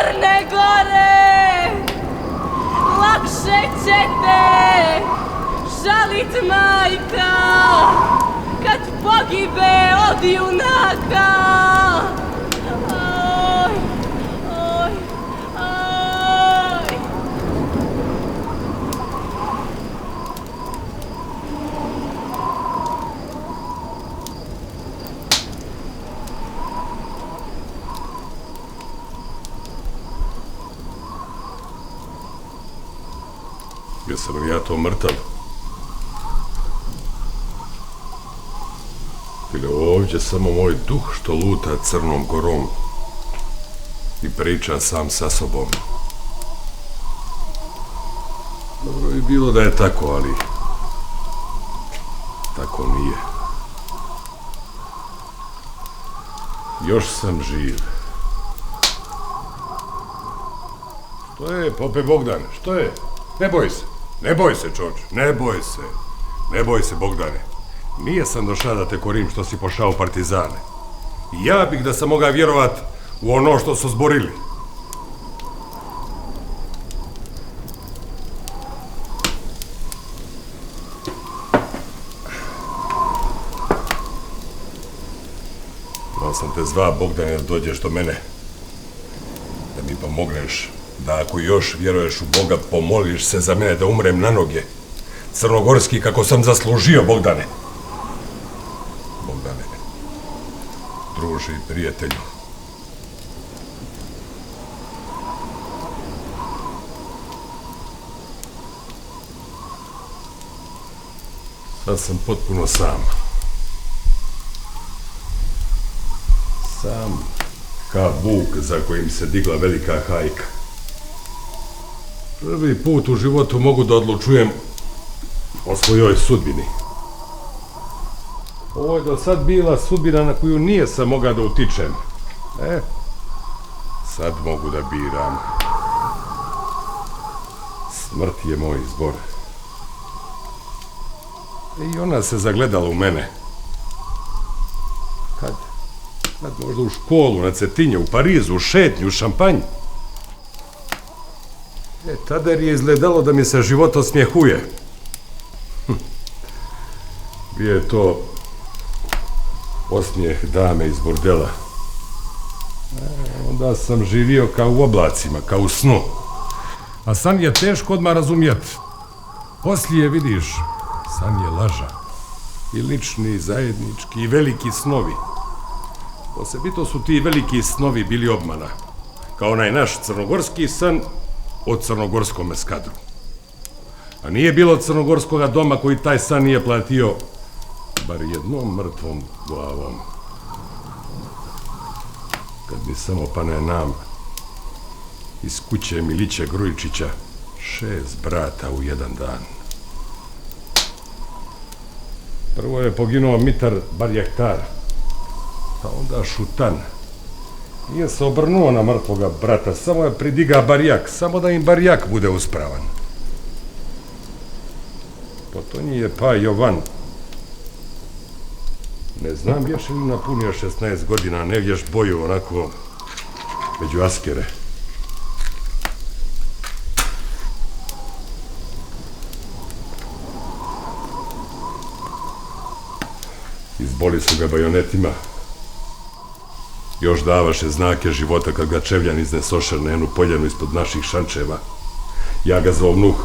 Crne Gore, lakše će te žalit majka kad pogibe od junaka. Oj, oj, oj. Jesam li ja to mrtav? Ili ovdje samo moj duh što luta Crnom Gorom i priča sam sa sobom? Dobro bi bilo da je tako, ali tako nije. Još sam živ. Što je, pope Bogdan, što je? Ne boj se, ne boj se, čoč, ne boj se. Ne boj se, Bogdane. Nije sam došao da te korim što si pošao partizane. Ja bih da sam mogao vjerovat u ono što su zborili. Znao sam te zva, Bogdane, da dođeš do mene. Da mi pomogneš. Da ako još vjeruješ u Boga, pomoliš se za mene da umrem na noge. Crnogorski kako sam zaslužio, Bogdane. Bogdane, druže i prijatelju. Sad sam potpuno sam. Sam ka vuk za kojim se digla velika hajka. Prvi put u životu mogu da odlučujem o svojoj sudbini. Ovo je do sad bila sudbina na koju nije sam mogao da utičem. Sad mogu da biram. Smrt je moj izbor. I ona se zagledala u mene. Kad možda u školu, na Cetinje, u Parizu, u šetnju, u šampanj. Tada je izgledalo da mi se život osmjehuje. Bio je to osmijeh dame iz bordela. Onda sam živio kao u oblacima, kao u snu. A san je teško odmah razumjeti. Poslije, vidiš, san je laža. I lični, i zajednički, i veliki snovi. Posebito su ti veliki snovi bili obmana. Kao onaj naš crnogorski san o crnogorskom eskadru. A nije bilo crnogorskoga doma koji taj san nije platio bar jednom mrtvom glavom. Kad mi samo pane nam iz kuće Milića Grujičića 6 brata u jedan dan. Prvo je poginuo Mitar Barjaktar, a onda Šutan. Nije se obrnuo na mrtvoga brata, samo je pridiga barjak, samo da im barjak bude uspravan. Potonji je pa Jovan. Ne znam, bješe li napunio 16 godina, ne vješ boju onako među askere. Izboli su ga bajonetima. Još davaše znake života kad ga Čevljan iznesoše na jednu poljanu ispod naših šančeva. Ja ga zovnuh.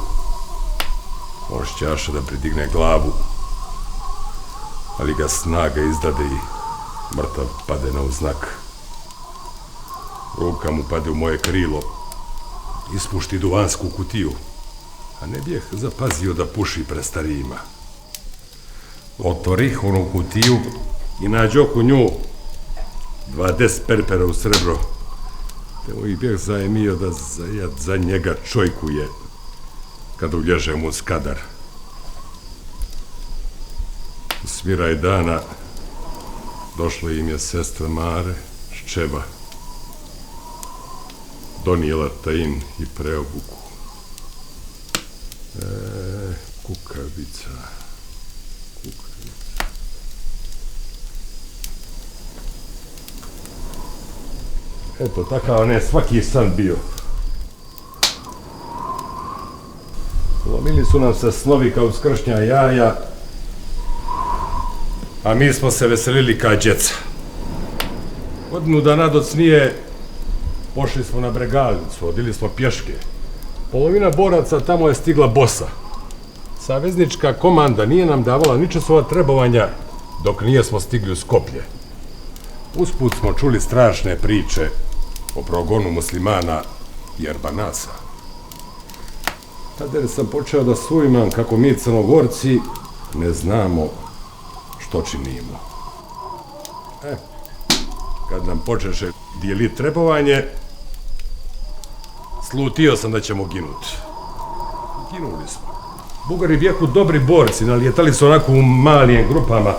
On šćaša da pridigne glavu, ali ga snaga izdade i mrtav pade na uznak. Ruka mu pade u moje krilo, ispušti duvansku kutiju, a ne bijeh zapazio da puši pre starijima. Otvorih onu kutiju i nađo oko nju 20 perpera u srebro, te mu ih bijeh zajemio da za njega čojkuje kad ulježe mu skadar. U smiraj dana došla im je sestra Mare Ščeva. Donijela tajin i preobuku. Kukavica. Eto, takav ne svaki san bio. Lomili su nam se snovi kao skršnja jaja, a mi smo se veselili kao djeca. Godinu dana doc nije, pošli smo na Bregalicu, odili smo pješke. Polovina boraca tamo je stigla bosa. Saveznička komanda nije nam davala ničesova trebovanja dok nije smo stigli u Skoplje. Usput smo čuli strašne priče o progonu muslimana i Erbanasa. Tada sam počeo da sumnjam kako mi Crnogorci ne znamo što činimo. Kad nam počeše dijeliti trebovanje, slutio sam da ćemo ginuti. Ginuli smo. Bugari bijehu dobri borci, nalijetali su onako u malijim grupama,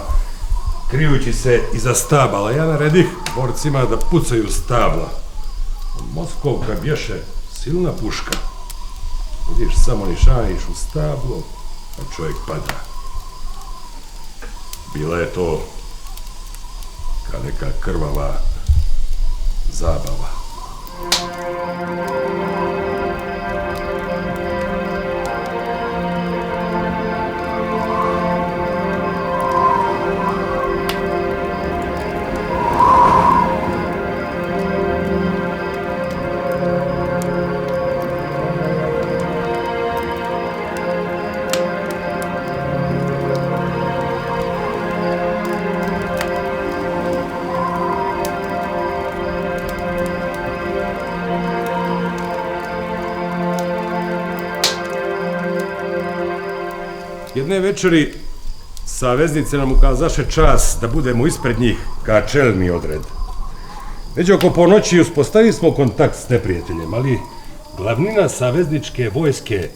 krijući se iza stabala. Ja naredih borcima da pucaju stabla. Moskovka bješe silna puška. Vidiš, samo nišaniš u stablo, a čovjek pada. Bila je to kao neka krvava zabava. Jedne večeri saveznici nam ukazaše čas da budemo ispred njih ka čelni odred. Već oko ponoći uspostavili smo kontakt s neprijateljem, ali glavnina savezničke vojske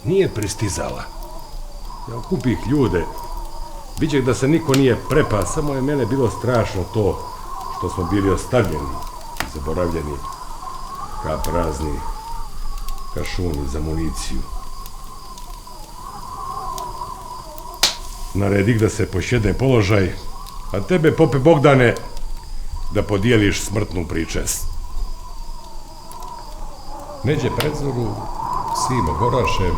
nije pristizala. Ja okupih ljude, viđeh da se niko nije prepa, samo je mene bilo strašno to što smo bili ostavljeni i zaboravljeni ka prazni kašuni za municiju. Naredih da se pošjedne položaj, a tebe, pope Bogdane, da podijeliš smrtnu pričest. Neđe predzoru, Simo Gorašev,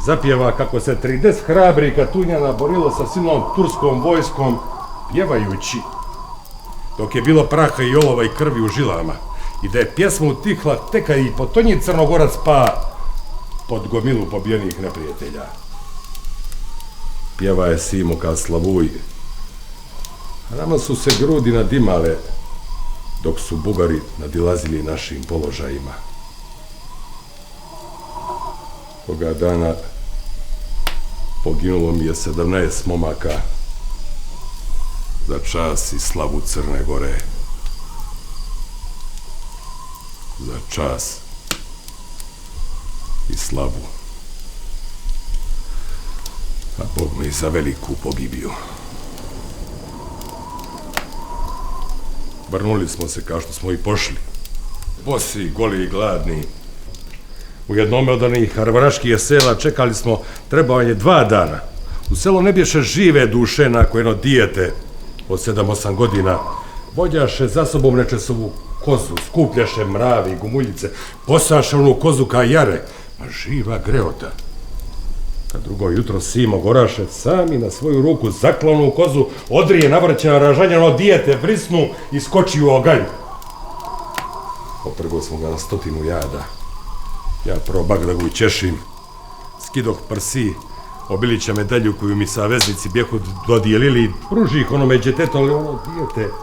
zapjeva kako se 30 hrabri Katunjana borilo sa silnom turskom vojskom, pjevajući, dok je bilo praha i olova i krvi u žilama, i da je pjesma utihla teka i potonji Crnogorac pa pod gomilu pobijenih neprijatelja. Pjeva je Simo ka slavuj. Nama su se grudi nadimale dok su Bugari nadilazili našim položajima. Toga dana poginulo mi je 17 momaka za čas i slavu Crne Gore. Za čas i slavu. A Bog mi za veliku pogibiju. Vrnuli smo se kao što smo i pošli. Bosi, goli i gladni. U jednome od onih harvaraških sela čekali smo trebovanje 2 dana. U selo ne bješe žive duše nakon jedno dijete od 7-8 godina. Vodjaše za sobom nečesovu kozu, skupljaše mravi i gumuljice, posaše onu kozu ka jare, ma živa greota. Kad drugo jutro Simo Gorašev sami na svoju ruku zaklonu kozu, odrije navrćena ražanjeno dijete, vrisnu i skoči u oganj. Oprgo smo ga na 100 jada. Ja probak da ga učešim. Skidoh prsi, obilića medalju koju mi saveznici bjehu dodijelili i pružih onome djetetu, ali ono dijete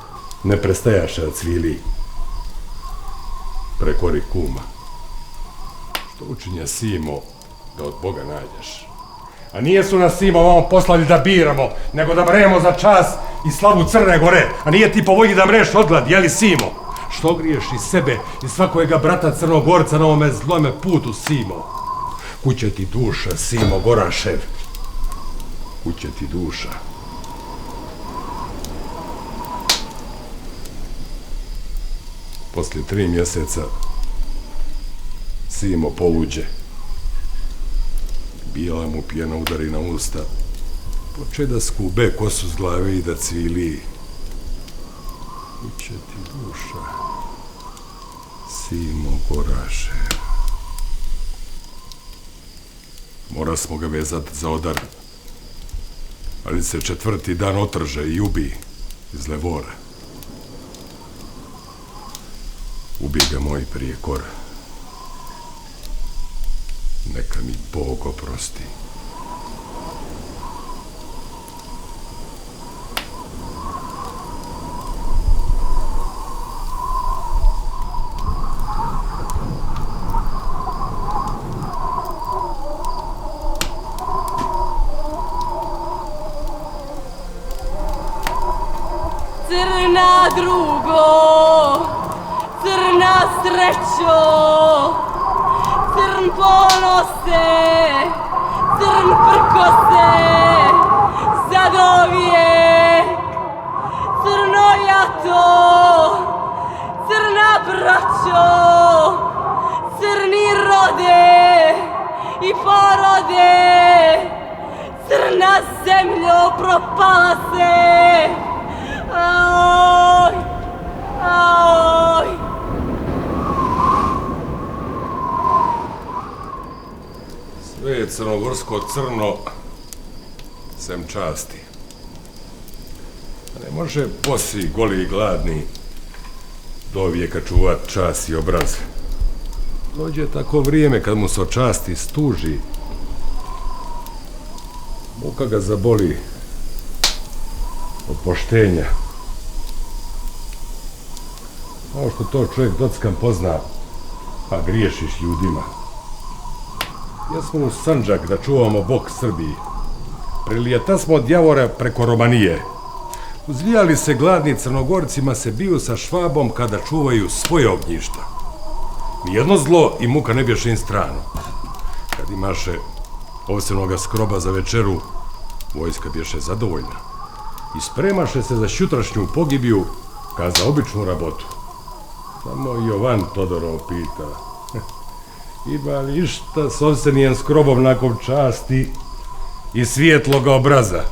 ne prestajaše da cvili. Prekori kuma. Što učinja Simo da od Boga nađeš? A nije su nas Simo vam poslali da biramo, nego da mremo za čas i slavu Crne Gore. A nije ti po volji da mreš odglad, jeli Simo? Što griješ i sebe i svakojega brata Crnogorca na ovome zlome putu, Simo? Kuće ti duša, Simo Gorašev. Kuće ti duša. Poslije 3 mjeseca Simo poluđe. Bijela mu pjena udari na usta. Poče da skube kosu s glave i da cvili. Kuće ti duša. Simo Goraše. Mora smo ga vezat za odar, ali se 4. dan otrže i ubi iz levora. Ubi ga moj prijekor. Neka mi Bog oprosti. Crna drugo, crna srećo, crn ponose, crn prkose, zadovijek, crno jato, crna braćo, crni rode i porode, crna zemljo propala se. Aoj, aoj. Sve je crnogorsko crno, sem časti. Ne može bosi, goli i gladni do vijeka čuvat čast i obraz. Dođe tako vrijeme kad mu se od časti stuži. Muka ga zaboli od poštenja. Ovo što to čovjek dockan pozna, pa griješiš ljudima. Jesmo u Sandžak da čuvamo bok Srbiji. Prilijeta smo od Javora preko Romanije. Uzvijali se gladni Crnogorcima se biju sa Švabom kada čuvaju svoje ognjišta. Nijedno zlo i muka ne bješe im strano. Kad imaše ovsenoga skroba za večeru, vojska bješe zadovoljna. I spremaše se za šutrašnju pogibiju kao za običnu rabotu. Samo Jovan Todorov pita: ima li išta s ovsenijem skrobom nakon časti i svijetloga obraza?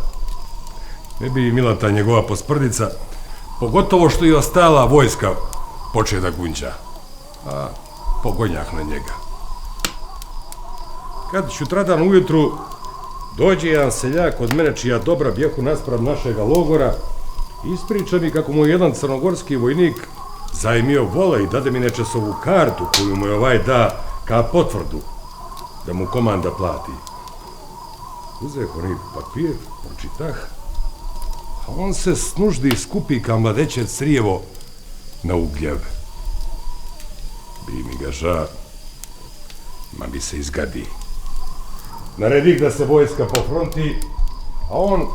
Ne bi mila ta njegova posprdica, pogotovo što je ostala vojska poče da gunđa, a pogonjah na njega. Kad sutradan ujutru dođe jedan seljak od mene čija dobra bjehu nasprav našega logora i ispriča mi kako mu jedan crnogorski vojnik zajmio vola i dade mi nečasovu kartu koju mu je ovaj da ka potvrdu da mu komanda plati. Uzeh onaj papir, pročitah, a on se snuždi skupi ka mladeće crijevo na ugljev. Bi mi ga ža, ma mi se izgadi. Naredih da se vojska pofronti, a on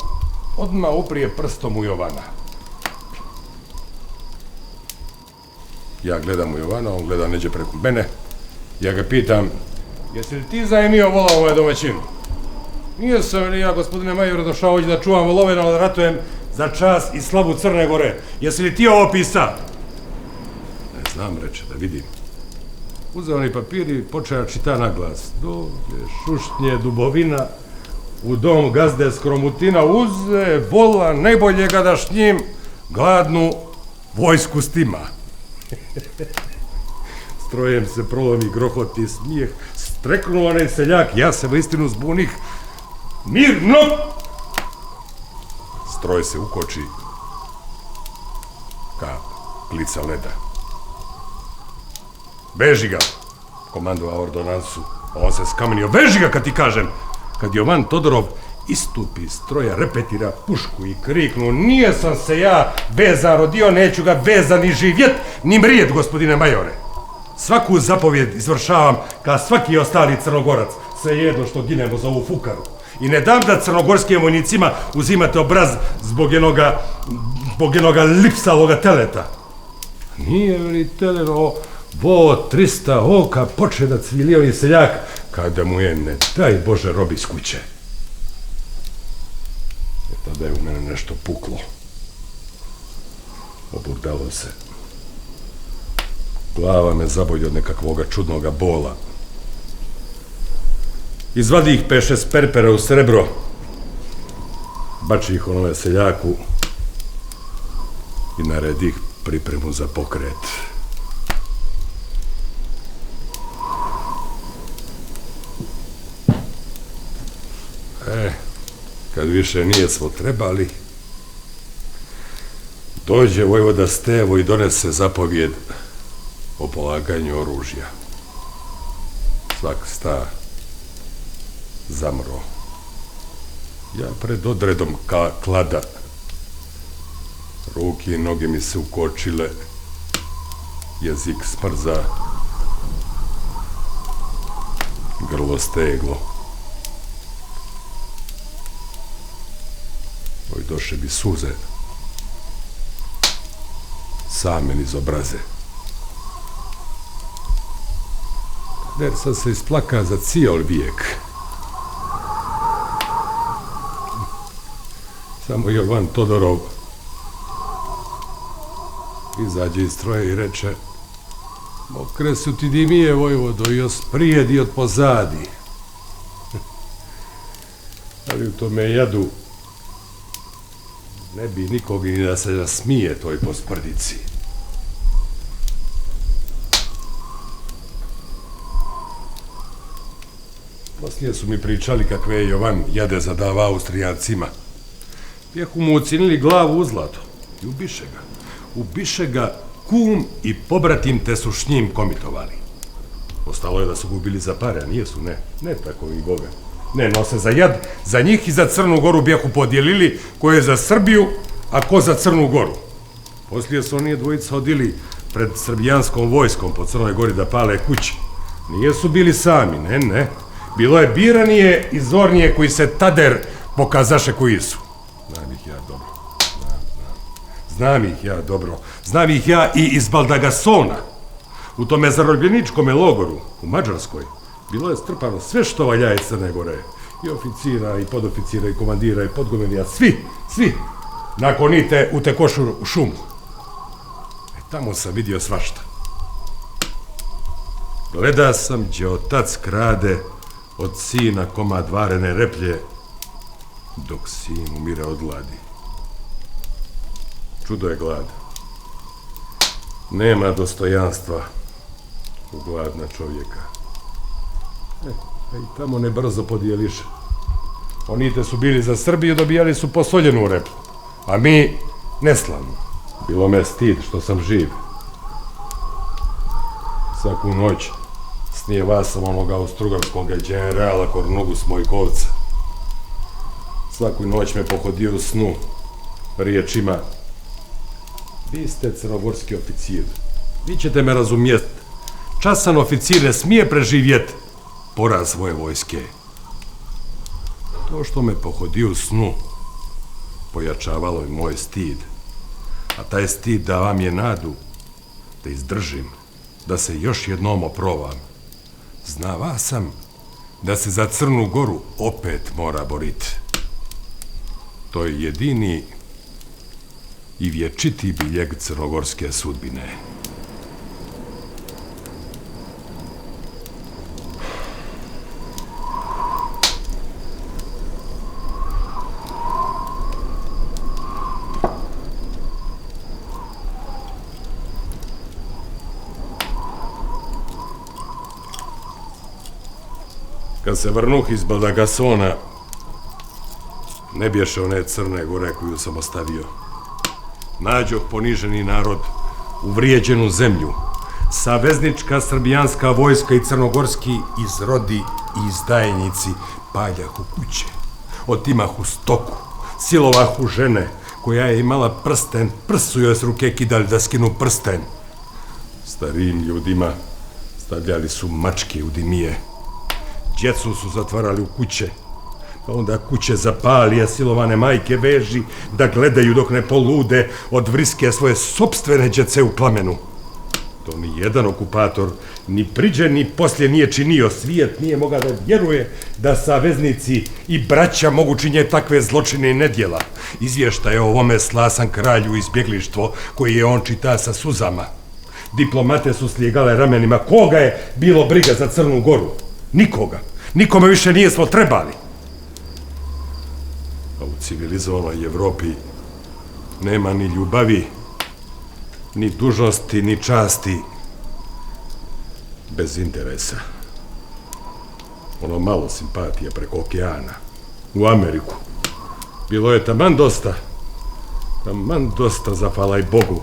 odmah uprije prstom u Jovana. Ja gledam u Jovana, on gleda neđe preko mene. Ja ga pitam: jesi li ti zajmio vola u ovaj domaćinu? Nije sam li ja, gospodine major, došao ovdje da čuvam volove, no da ratujem za čast i slavu Crne Gore. Jesi li ti ovo pisa? Ne znam, reče, da vidim. Uzeo onaj papir i počeo čita na glas. Dođe šušnje dubovina, u dom gazde skromutina, uze vola najboljega da s njim gladnu vojsku stima. Strojem se prolomi grohoti smijeh, streknuo onaj seljak, ja se istinu zbunih. Mirno! Stroj se ukoči ka plica leda. Veži ga, komandova ordonansu. On se skamenio. Veži ga kad ti kažem. Kad Jovan Todorov istupi iz stroja, repetira pušku i kriknu: nije sam se ja vezan rodio, neću ga vezan ni živjet, ni mrijet, gospodine majore. Svaku zapovjed izvršavam kao svaki ostali Crnogorac, svejedno što ginemo za ovu fukaru. I ne dam da crnogorskim vojnicima uzimate obraz zbog jednoga lipsaloga teleta. Nije li teleno vo 300 oka poče da cvilio i seljak kada mu je, ne daj Bože, robi s kuće. Tada je u mene nešto puklo. Oburdalo se. Glava me zaboli od nekakvoga čudnoga bola. Izvadi ih 5-6 perpera u srebro, bači ih onome seljaku i naredi ih pripremu za pokret. Kad više nijesmo trebali, dođe vojvoda Stevo i donese zapovjed o polaganju oružja. Svak sta zamro. Ja pred odredom klada. Ruke i noge mi se ukočile, jezik smrza, grlo steglo. Oj, doše bi suze same niz obraze. Jer sam se isplaka za cijel vijek. Samo Jovan Todorov izađe iz stroja i reče: mokre su ti dimije, vojvodo, i od sprijed i od pozadi. Ali u tome jadu ne bi nikog ni da se nasmije toj posprdici. Poslije su mi pričali kakve je Jovan jade zadava Austrijancima. Bijehu mu ucinili glavu u zlato i ubiše ga. Ubiše ga kum i pobratim te su s njim komitovali. Ostalo je da su ga ubili za pare, a nije su, ne tako i Boga. Ne, nose za jad, za njih i za Crnu Goru bijehu podijelili, ko je za Srbiju, a ko za Crnu Goru. Poslije su oni dvojica odili pred srbijanskom vojskom po Crnoj Gori da pale kući. Nije su bili sami, ne. Bilo je biranije i zornije koji se tader pokazaše koji su. Znam ih ja dobro. Znam ih ja i iz Baldagasona. U tome zarobljeničkome logoru, u Mađarskoj, bilo je strpano sve što valja iz Crne Gore. I oficira, i podoficira, i komandira, i podgomenija, svi. Nakonite u Tekošu u šumu. Tamo sam vidio svašta. Gleda sam gdje otac krade od sina komad varene replje, dok sin umire od gladi. Čudo je glad. Nema dostojanstva u gladna čovjeka. I tamo ne brzo podijeliše. Oni te su bili za Srbiju, dobijali su posoljenu replu, a mi neslavno. Bilo me stid što sam živ. Svaku noć snijeva sam onoga austrugarskog generala Kornugu Smojkovca. Svaku noć me pohodio u snu riječima: vi ste crnogorski oficir, vi ćete me razumjeti. Časan oficir ne smije preživjeti poraz svoje vojske. To što me pohodio u snu pojačavalo je moj stid, a taj stid da vam je nadu da izdržim, da se još jednom oprovam. Znava sam da se za Crnu Goru opet mora boriti. To je jedini i vječiti biljeg crnogorske sudbine. Kad se vrnuh iz Baldagasona, ne bješe one Crne Gore koju sam ostavio. Nađoh poniženi narod, uvrijeđenu zemlju, saveznička srbijanska vojska i crnogorski izrodi i izdajnici paljahu kuće, otimahu stoku, silovahu žene koja je imala prsten, prsu joj s ruke kidali da skinu prsten. Starijim ljudima stavljali su mačke u dimije, djecu su zatvarali u kuće, pa onda kuće zapali, a silovane majke veži da gledaju dok ne polude od vriske svoje sopstvene djece u plamenu. To ni jedan okupator ni priđe ni poslije nije činio. Svijet nije mogao da vjeruje da saveznici i braća mogu činjeti takve zločine i nedjela. Izvještaj o ovome slasan kralju izbjeglištvo koji je on čita sa suzama. Diplomate su slijegale ramenima. Koga je bilo briga za Crnu Goru? Nikoga. Nikome više nije smo trebali. A u civilizovanoj Evropi nema ni ljubavi, ni dužnosti, ni časti bez interesa. Ono malo simpatije preko okeana, u Ameriku. Bilo je taman dosta, zahvalaj Bogu,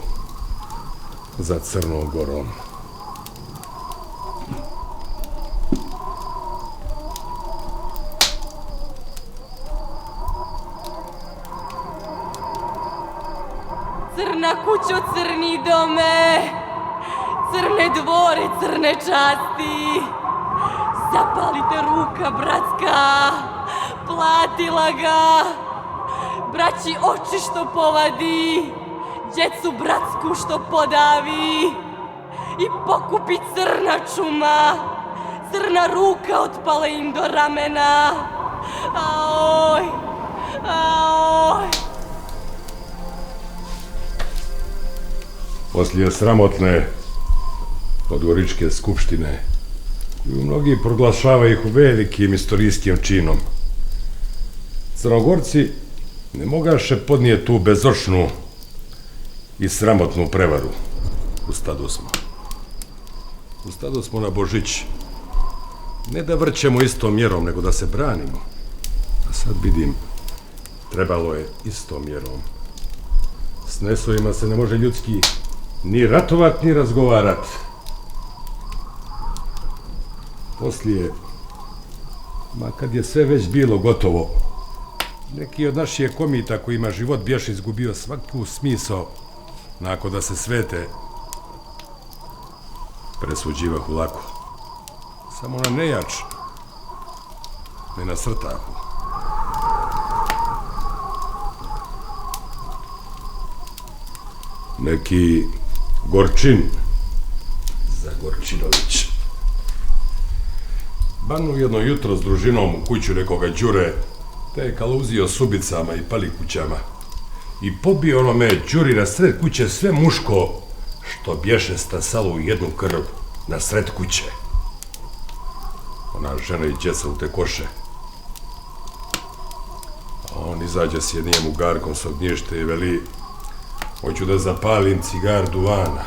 za Crnom Gorom. Crna kućo, crni dome, crne dvore, crne časti. Zapalite ruka bratska, platila ga. Braći oči što povadi, djecu bratsku što podavi. I pokupi crna čuma, crna ruka otpale im do ramena. Aoj, aoj. Poslije sramotne podgoričke skupštine, koju mnogi proglašavaju ih velikim istorijskim činom, Crnogorci ne mogaše podnijeti tu bezočnu i sramotnu prevaru. U stadu smo na Božić. Ne da vrćemo istom mjerom, nego da se branimo. A sad vidim, trebalo je istom mjerom. S nesovima se ne može ljudski ni ratovat, ni razgovarat. Poslije, ma kad je sve već bilo gotovo, neki od naših komita kojima život bješe izgubio svaku smisao, nakon da se svete, presuđivahu lako. Samo na nejač, ne na srtahu. Neki Gorčin, Zagorčinović, banu jedno jutro s družinom u kuću nekoga Đure, te je kaluzio s ubicama i palikućama i pobio onome Đuri na sred kuće sve muško što bješe stasalo u jednu krv na sred kuće. Ona žena i djeca u te koše. A on izađe s jednim ugarkom s ognjište i veli: hoću da zapalim cigar duvana.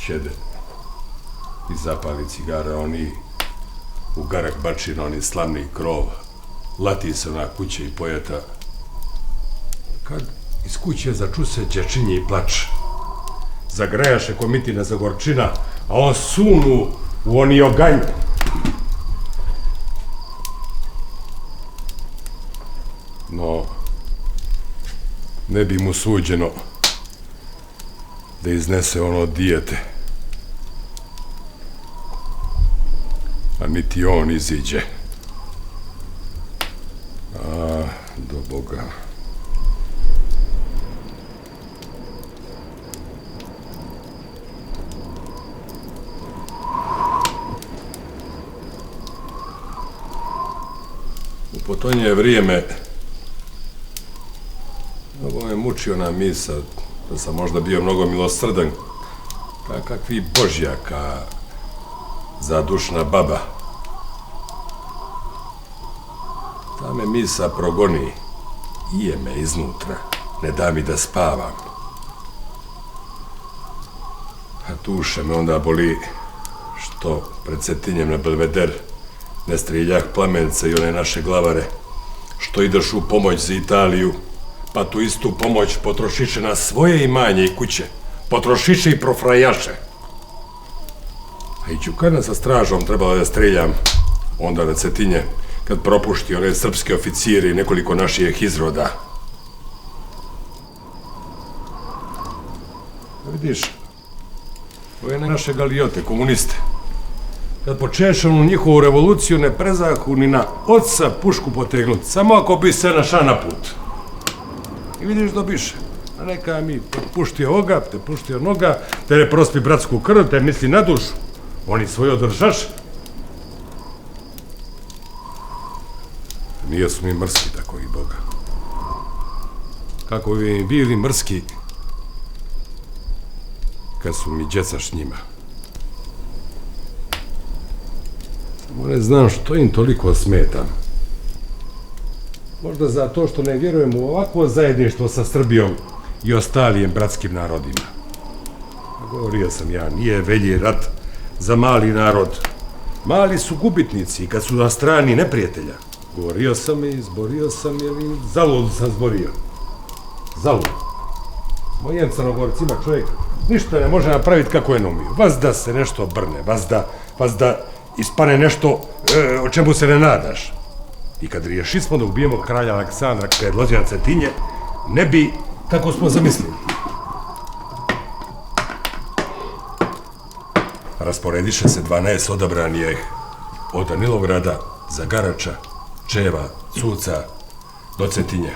Šede. I zapali cigara, oni ugarak bači na oni slavni krov. Lati se na kuće i pojeta. Kad iz kuće začu se dječinje i plač. Zagrajaše komitina Zagorčina, a on sunu u oni oganj. No, ne bi mu suđeno da iznese ono dijete. A niti on iziđe. A, do Boga. U potonje vrijeme ovo me muči ona misa da sam možda bio mnogo milosrdan, kakvi božjaka zadušna baba. Ta me misa progoni, ije me iznutra, ne da mi da spavam. A duša me onda boli što pred Cetinjem na Belveder ne strijeljah plamence i one naše glavare, što ideš u pomoć za Italiju, pa tu istu pomoć potrošiše na svoje imanje i kuće, potrošiše i profrajaše. A i Đukana sa stražom trebalo da strijeljam onda na Cetinje, kad propušti one srpske oficiri i nekoliko naših izroda. Vidiš, ove naše galiote, komuniste, kad počeše onu njihovu revoluciju, ne prezahu ni na oca pušku potegnut, samo ako bi se naša na put. I vidiš, dobiše. A neka mi te pušti ovoga, te pušti onoga, te ne prospi bratsku krv, te misli na dušu. Oni svoje održaš. Nije su mi mrski tako i Boga. Kako bi im bili mrski kad su mi djeca s njima. Samo ne znam što im toliko smetam. Možda zato što ne vjerujem u ovakvo zajedništvo sa Srbijom i ostalijim bratskim narodima. Govorio sam ja, nije velji rat za mali narod. Mali su gubitnici kad su na strani neprijatelja. Govorio sam i izborio sam, jer i zalud sam zborio. Zalud. Mojem Crnogorcima čovjek ništa ne može napraviti kako je naumio. Vas da se nešto obrne, vas da ispane nešto o čemu se ne nadaš. I kad riješismo da ubijemo kralja Aleksandra kad je lođe na Cetinje, ne bi kako smo zamislili. Rasporediše se 12 odabranijih od Danilovgrada, Zagarača, Čeva, Cuca do Cetinje.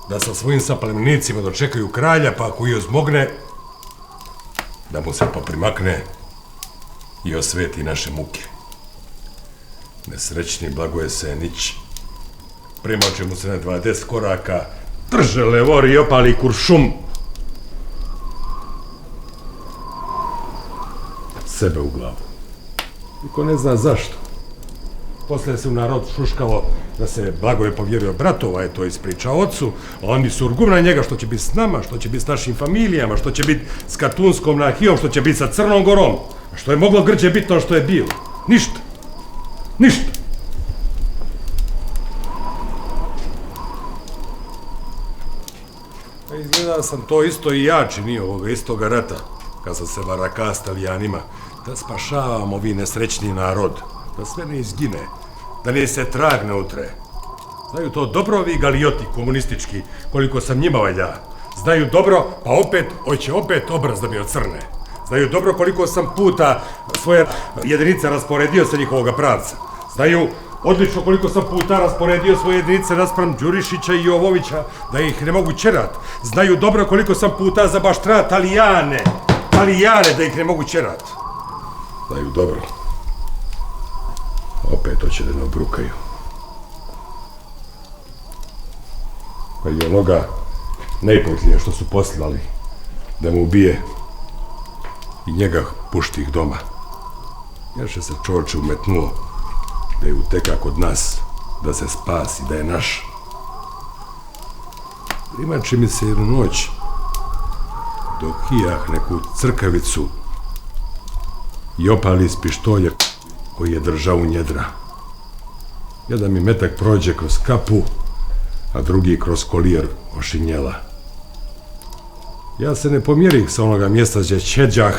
Da sa svojim saplemenicima dočekaju kralja, pa ako i ozmogne, da mu se poprimakne i osveti naše muke. Nesrećni Blagoje Senić primače mu se na 20 koraka, drže levor i opali kuršum. Sebe u glavu. Niko ne zna zašto. Poslije se u narod šuškalo da se Blagoje povjerio bratova, je to ispričao ocu, a oni su urgum na njega što će biti s nama, što će biti s našim familijama, što će biti s Katunskom nahijom, što će biti sa Crnom Gorom. A što je moglo grđe biti to što je bilo? Ništa. Ništa. Pa izgleda sam to isto i ja činio ovoga istoga rata, kad sam se varaka s Talijanima, da spašavam ovi nesrećni narod, da sve ne izgine, da ne se trag ne utre. Znaju to dobro ovi galijoti komunistički, koliko sam njima valja. Znaju dobro, pa hoće opet obraz da mi ocrne. Znaju dobro koliko sam puta svoje jedinice rasporedio sa njihovoga pravca. Znaju odlično koliko sam puta rasporedio svoje jedinice naspram Đurišića i Jovovića, da ih ne mogu čerat. Znaju dobro koliko sam puta zabaštra Talijane, da ih ne mogu čerat. Znaju dobro. Opet hoće da me obrukaju. Pa i onoga najposlije što su poslali da mu ubije i njega pušti ih doma. Jaše se čovječe umetnuo da je uteka kod nas, da se spasi, da je naš. Primači mi se jednu noć dok kijah neku crkavicu i opali iz pištolja koji je držao u njedra. Jedan mi metak prođe kroz kapu, a drugi kroz kolijer ošinjela. Ja se ne pomjerih sa onoga mjesta gdje čeđah.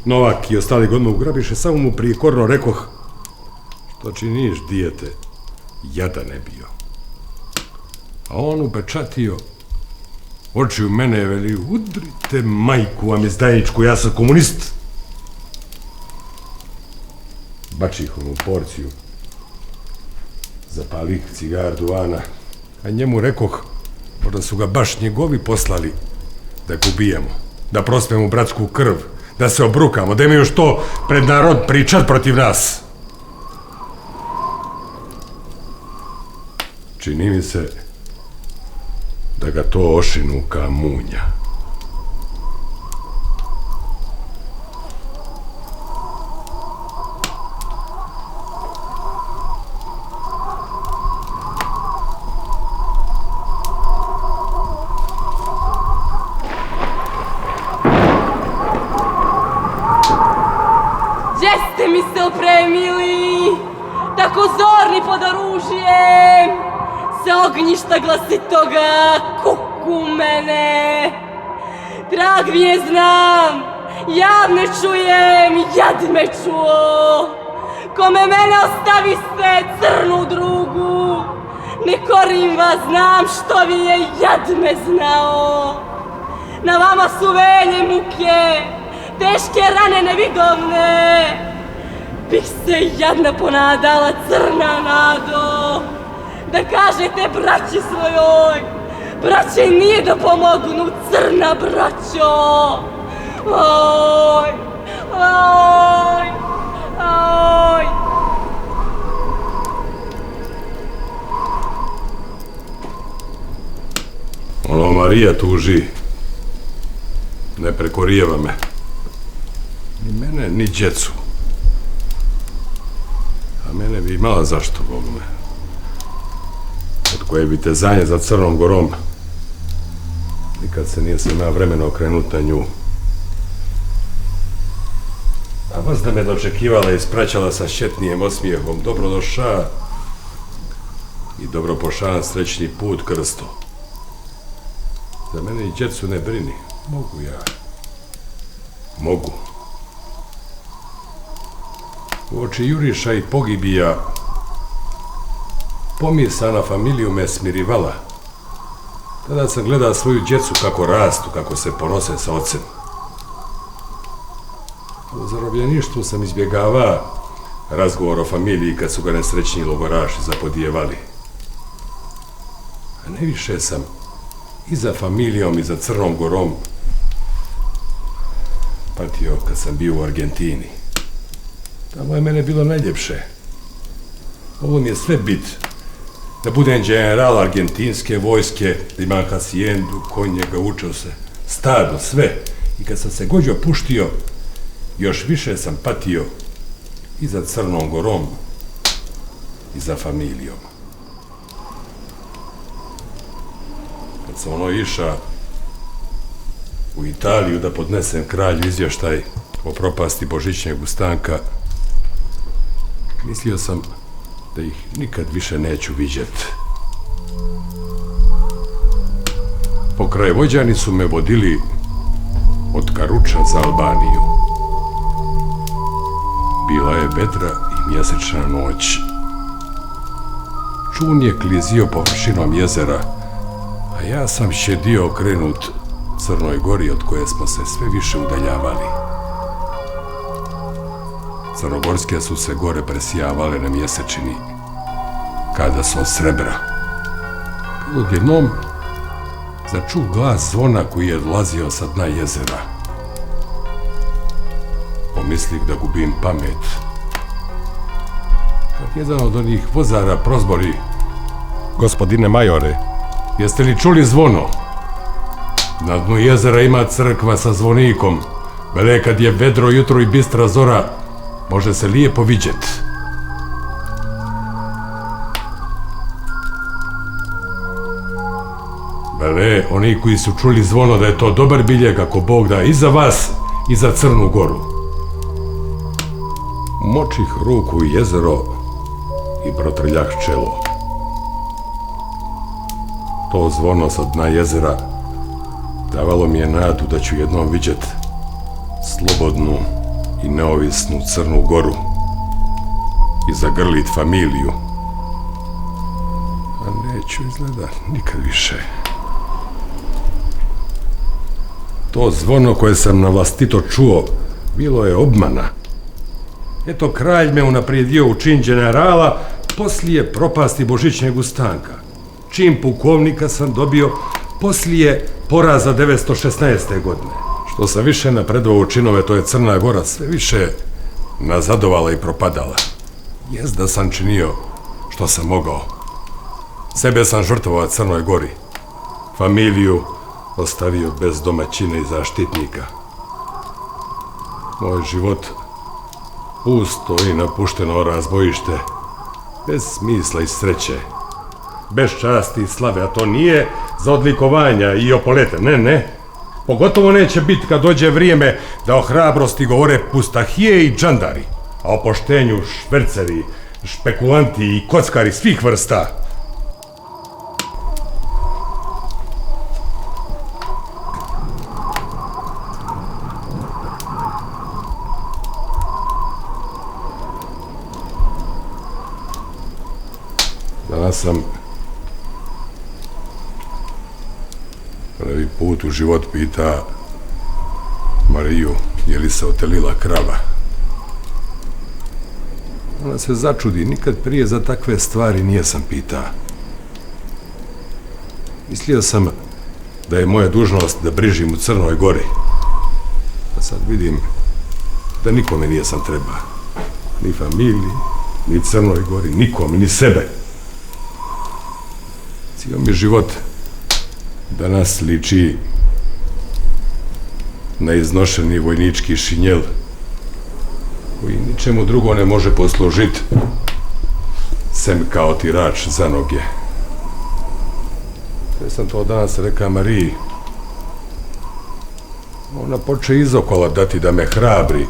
Novak i ostali godinu ugrabiše, samo mu prijekorno rekoh: što činiš, dijete, jada ne bio. A on upečatio, oči u mene, veli: udrite majku vam izdajničku, ja sam komunist. Bačih onu porciju, zapalih cigar duvana, a njemu rekoh, možda su ga baš njegovi poslali da ga ubijemo, da prospemo bratsku krv, da se obrukamo, da imaju što pred narod pričat protiv nas. Čini mi se da ga to ošinu ka munja. Gdje ste mi se opremili, tako zorni pod oružjem, sa ognjišta glasitoga kuku mene. Trag mi je znam, ja ne čujem, jad me čuo. Kome mene ostaviste, crnu drugu, ne korim vas, znam što vi je, jad me znao. Na vama su velje muke, teške rane nevidovne. Bih se jadna ponadala, crna nado, da kažete braći svojoj, braće nije da pomognu, crna braćo. Oj, oj, oj. Ono Marija tuži, ne prekorijeva me. Ni mene, ni djecu. A mene bi imala zašto, Bog me. Od koje bi te zanje za Crnom Gorom. Nikad se nije se imao vremena okrenut na nju. A vas da me dočekivala i ispraćala sa šetnijem osmijehom. Dobrodoša, i dobropošan srećni put krstu. Za mene i djecu ne brini. Mogu ja. Mogu. Uoči juriša i pogibija pomisa na familiju me smirivala. Tada sam gledao svoju djecu kako rastu, kako se ponose sa ocem. U zarobljeništvu sam izbjegavao razgovor o familiji kad su ga nesrećni logoraši zapodijevali. A najviše sam i za familijom i za Crnom Gorom patio kad sam bio u Argentini. Tamo je mene bilo najljepše. Ovo mi je sve bit. Da budem general argentinske vojske, da imam hacijendu, konje, gaučo se, stado, sve. I kad sam se gođo puštio, još više sam patio i za Crnom Gorom i za familijom. Kad sam iša u Italiju da podnesem kralju izvještaj o propasti Božićnjeg ustanka, mislio sam da ih nikad više neću vidjet. Pokrajvođani su me vodili od Karuča za Albaniju. Bila je vedra i mjesečna noć. Čun je klizio površinom jezera, a ja sam šedio okrenut Crnoj Gori od koje smo se sve više udaljavali. Crnogorske su se gore presijavale na mjesečini, kada su od srebra. Kad odjednom začuh glas zvona koji je dolazio sa dna jezera. Pomislih da gubim pamet. Kad jedan od onih vozara prozbori: "Gospodine majore, jeste li čuli zvono? Na dnu jezera ima crkva sa zvonikom. Vele kad je vedro jutro i bistra zora, može se lijepo vidjet." Vele oni koji su čuli zvono da je to dobar biljeg ako Bog da i za vas i za Crnu Goru. Močih ruku u jezero i protrljah čelo. To zvono sa dna jezera davalo mi je nadu da ću jednom vidjet slobodnu i neovisnu Crnu Goru i zagrlit familiju. A neću izgleda nikad više. To zvono koje sam na vlastito čuo bilo je obmana. Eto, kralj me unaprijedio u čin generala poslije propasti Božićnjeg ustanka. Čin pukovnika sam dobio poslije poraza 916. godine. Što sam više napredovao u činove, to je Crna Gora sve više nazadovala i propadala. Jest da sam činio što sam mogao. Sebe sam žrtvovao Crnoj Gori. Familiju ostavio bez domaćina i zaštitnika. Moj život pusto i napušteno razbojište, bez smisla i sreće, bez časti i slave, a to nije za odlikovanja i opolete, ne. Pogotovo neće biti kad dođe vrijeme da o hrabrosti govore pustahije i džandari, a o poštenju šverceri, špekulanti i kockari svih vrsta. Danas sam prvi put u život pita Mariju je li se otelila krava. Ona se začudi, nikad prije za takve stvari nije sam pita. Mislio sam da je moja dužnost da brižim u Crnoj Gori. A sad vidim da nikome nije sam treba. Ni familiji, ni Crnoj Gori, nikome, ni sebe. Cijel mi život danas liči na iznošeni vojnički šinjel koji ničemu drugo ne može poslužiti sem kao tirač za noge. Sve sam to danas rekao Mariji. Ona poče izokola dati da me hrabri.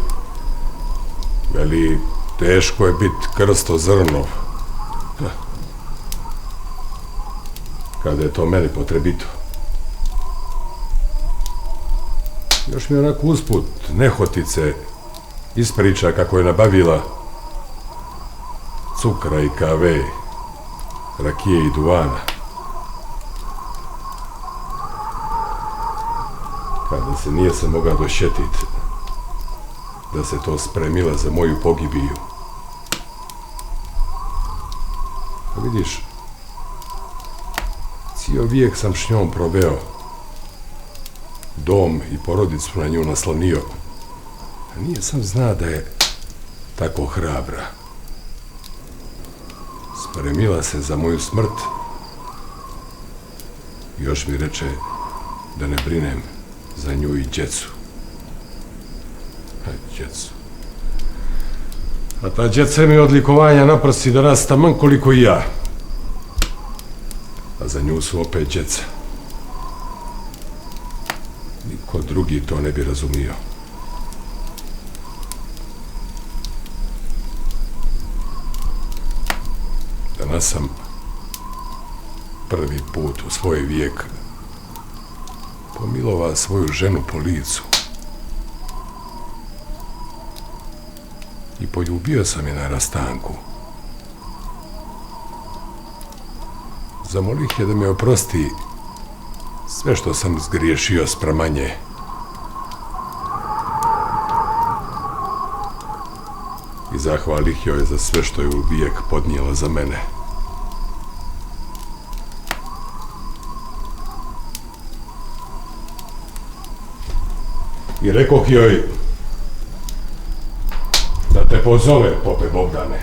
Veli, teško je bit krsto zrnov. kada je to meni potrebito. Još mi onako usput nehotice ispriča kako je nabavila cukra i kave, rakije i duvana. Kada se nije se mogla došetit da se to spremila za moju pogibiju. A vidiš, cijel vijek sam s njom proveo. Dom i porodicu na nju naslonio. A nije sam zna da je tako hrabra. Spremila se za moju smrt. Još mi reče da ne brinem za nju i djecu. Djecu. A ta djeca mi odlikovanja naprosti da nas taman koliko i ja. A za nju su opet djeca. Niko drugi to ne bi razumio. Danas sam prvi put u svoj vijek pomilovao svoju ženu po licu. I poljubio sam je na rastanku. Zamolih je da me oprosti sve što sam zgriješio spram nje. I zahvalih joj za sve što je uvijek podnijela za mene. I rekoh joj da te pozove, pope Bogdane.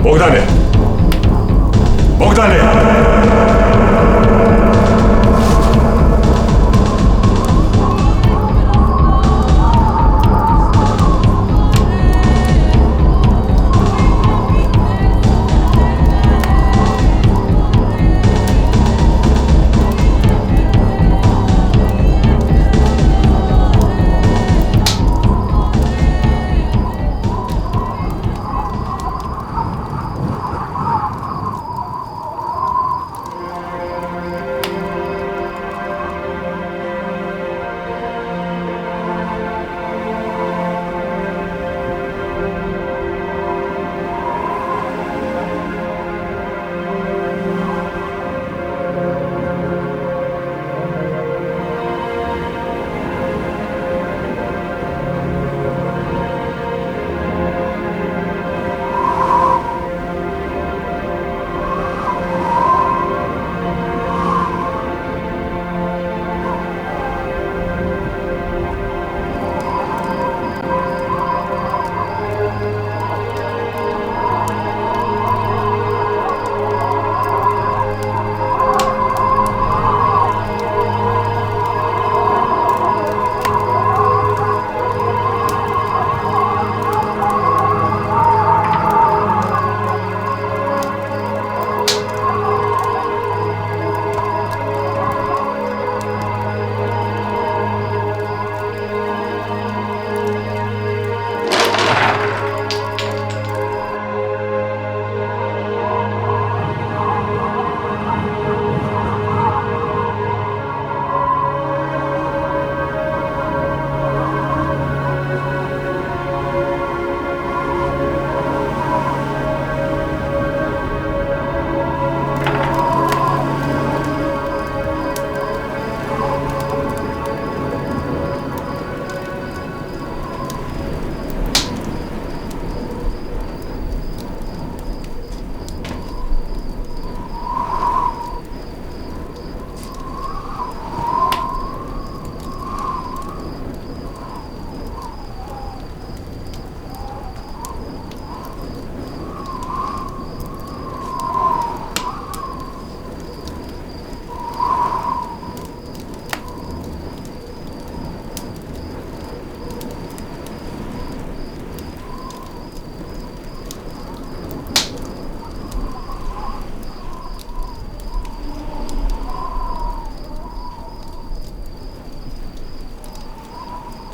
Bogdane! Bogdane!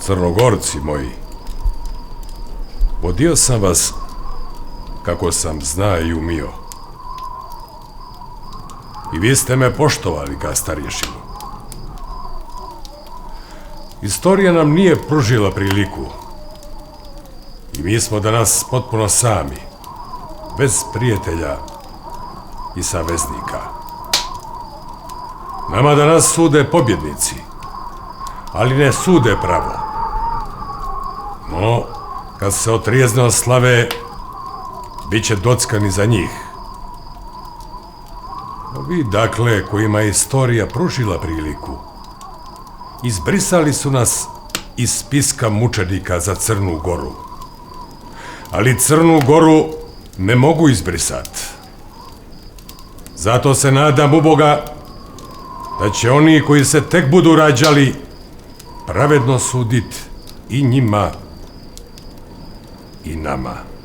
Crnogorci moji, vodio sam vas kako sam zna i umio. I vi ste me poštovali ka starješinu. Istorija nam nije pružila priliku i mi smo danas potpuno sami, bez prijatelja i saveznika. Nama danas sude pobjednici, ali ne sude pravo. No, kad se otrijezno slave, bit će dockani za njih. Vi, dakle, kojima je istorija pružila priliku, izbrisali su nas iz spiska mučenika za Crnu Goru. Ali Crnu Goru ne mogu izbrisat. Zato se nadam u Boga da će oni koji se tek budu rađali pravedno sudit i njima i nama.